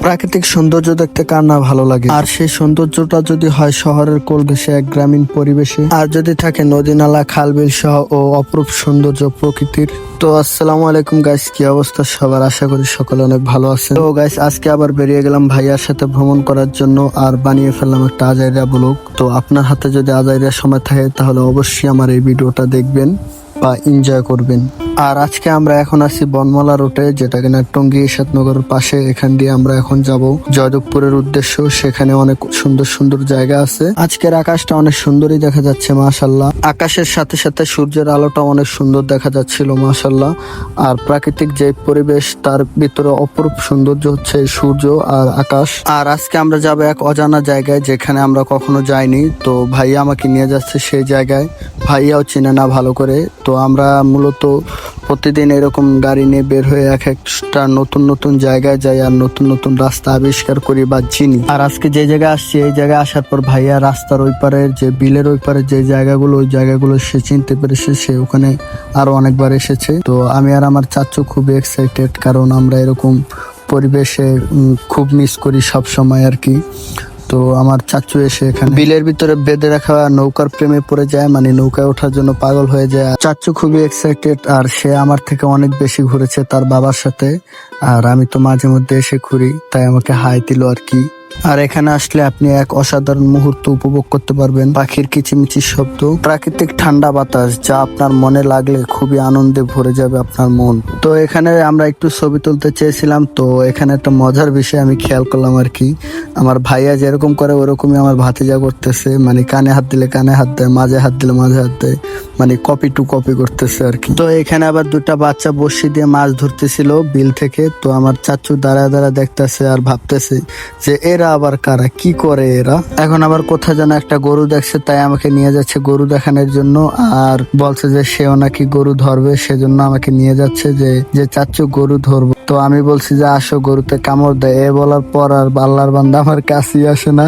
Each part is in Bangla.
প্রাকৃতিক সৌন্দর্য দেখতে কার না ভালো লাগে, আর সেই সৌন্দর্যটা যদি হয় শহরের কোল ঘেঁষে এক গ্রামীণ পরিবেশে, আর যদি থাকে নদী নালা খাল বিল সহ ও অপরূপ সৌন্দর্য প্রকৃতির। তো আসসালামু আলাইকুম গাইস, কি অবস্থা সবার? আশা করি সকলে অনেক ভালো আছে। তো গাইস, আজকে আবার বেরিয়ে গেলাম ভাইয়ার সাথে ভ্রমণ করার জন্য, আর বানিয়ে ফেললাম একটা আজাইরা ব্লগ। তো আপনার হাতে যদি আজাইরা সময় থাকে তাহলে অবশ্যই আমার এই ভিডিওটা দেখবেন বা এনজয় করবেন। আর আজকে আমরা এখন আছি বনমালা রোডে, যেটা কিনা টঙ্গী ইশাতনগরের পাশে। এখান দিয়ে আমরা এখন যাব জয়দেবপুরের উদ্দেশ্য। সেখানে অনেক সুন্দর সুন্দর জায়গা আছে। আজকের আকাশটা অনেক সুন্দরই দেখা যাচ্ছে মাশাল্লাহ। আকাশের সাথে সাথে সূর্যের আলোটা অনেক সুন্দর দেখা যাচ্ছিল মাশাল্লাহ। আর প্রাকৃতিক যে পরিবেশ তার ভিতরে অপরূপ সৌন্দর্য হচ্ছে সূর্য আর আকাশ। আর আজকে আমরা যাব এক অজানা জায়গায়, যেখানে আমরা কখনো যাইনি। তো ভাইয়া আমাকে নিয়ে যাচ্ছে সেই জায়গায়। ভাইয়াও চিনে না ভালো করে। তো আমরা মূলত প্রতিদিন এরকম গাড়ি নিয়ে বের হয়ে এক একটা নতুন নতুন জায়গায় যাই, আর নতুন নতুন রাস্তা আবিষ্কার করি বা চিনি। আর আজকে যে জায়গায় আসছি, এই জায়গায় আসার পর ভাইয়া রাস্তার ওই পারে, যে বিলের ওই পারে যে জায়গাগুলো, ওই জায়গাগুলো সে চিনতে পেরেছে। সে ওখানে আরো অনেকবার এসেছে। তো আমি আর আমার চাচু খুবই এক্সাইটেড, কারণ আমরা এরকম পরিবেশে খুব মিস করি সব সময় আর কি। তো আমার চাচু এসে এখানে বিলের ভিতরে বেঁধে রাখা নৌকার প্রেমে পড়ে যায়, মানে নৌকায় ওঠার জন্য পাগল হয়ে যায়। চাচু খুবই এক্সাইটেড, আর সে আমার থেকে অনেক বেশি ঘুরেছে তার বাবার সাথে। আর আমি তো মাঝে মধ্যে এসে ঘুরি, তাই আমাকে হাই দিল আর কি। আর এখানে আসলে আপনি এক অসাধারণ মুহূর্ত উপভোগ করতে পারবেন। পাখির কিচিমিচির শব্দ, প্রাকৃতিক ঠান্ডা বাতাস, যা আপনার মনে লাগলে খুবই আনন্দে ভরে যাবে আপনার মন। তো এখানে আমরা একটু ছবি তুলতে চেয়েছিলাম। তো এখানে একটা মজার বিষয় আমি খেয়াল করলাম আর কি। আমার ভাইয়া যেরকম করে ওরকমই আমার ভাতিজা করতেছে, মানে কানে হাত দিলে কানে হাত দেয়, মাঝে হাত দিলে মাঝে হাত দেয়, মানে কপি টু কপি করতেছে আর কি। তো এখানে আবার দুটা বাচ্চা বড়শি দিয়ে মাছ ধরতেছিল বিল থেকে। তো আমার চাচু দাঁড়ায় দাঁড়ায় দেখতেছে আর ভাবতেছে যে এরা আবার কারা, কি করে এরা। এখন আবার কোথায় যেন একটা গরু দেখছে, তাই আমাকে নিয়ে যাচ্ছে গরু দেখানোর জন্য। আর বলছে যে সেও নাকি গরু ধরবে, সেজন্য আমাকে নিয়ে যাচ্ছে যে চাচু গরু ধরবো। তো আমি বলছি যে আসো, গরুতে কামড় দেয়। এ বলার পর আর আল্লাহর বান্দা আমার কাছেই আসে না।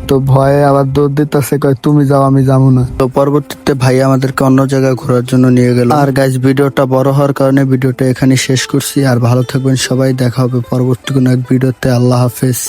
তো ভয়ে আবার দৌড় দিতেছে, কয় তুমি যাও আমি যাবো না। তো পরবর্তীতে ভাই আমাদেরকে অন্য জায়গায় ঘোরার জন্য নিয়ে গেল। আর গাইজ, ভিডিওটা বড় হওয়ার কারণে ভিডিওটা এখানে শেষ করছি। আর ভালো থাকবেন সবাই, দেখা হবে পরবর্তী কোনো এক ভিডিওতে। আল্লাহ হাফেজ।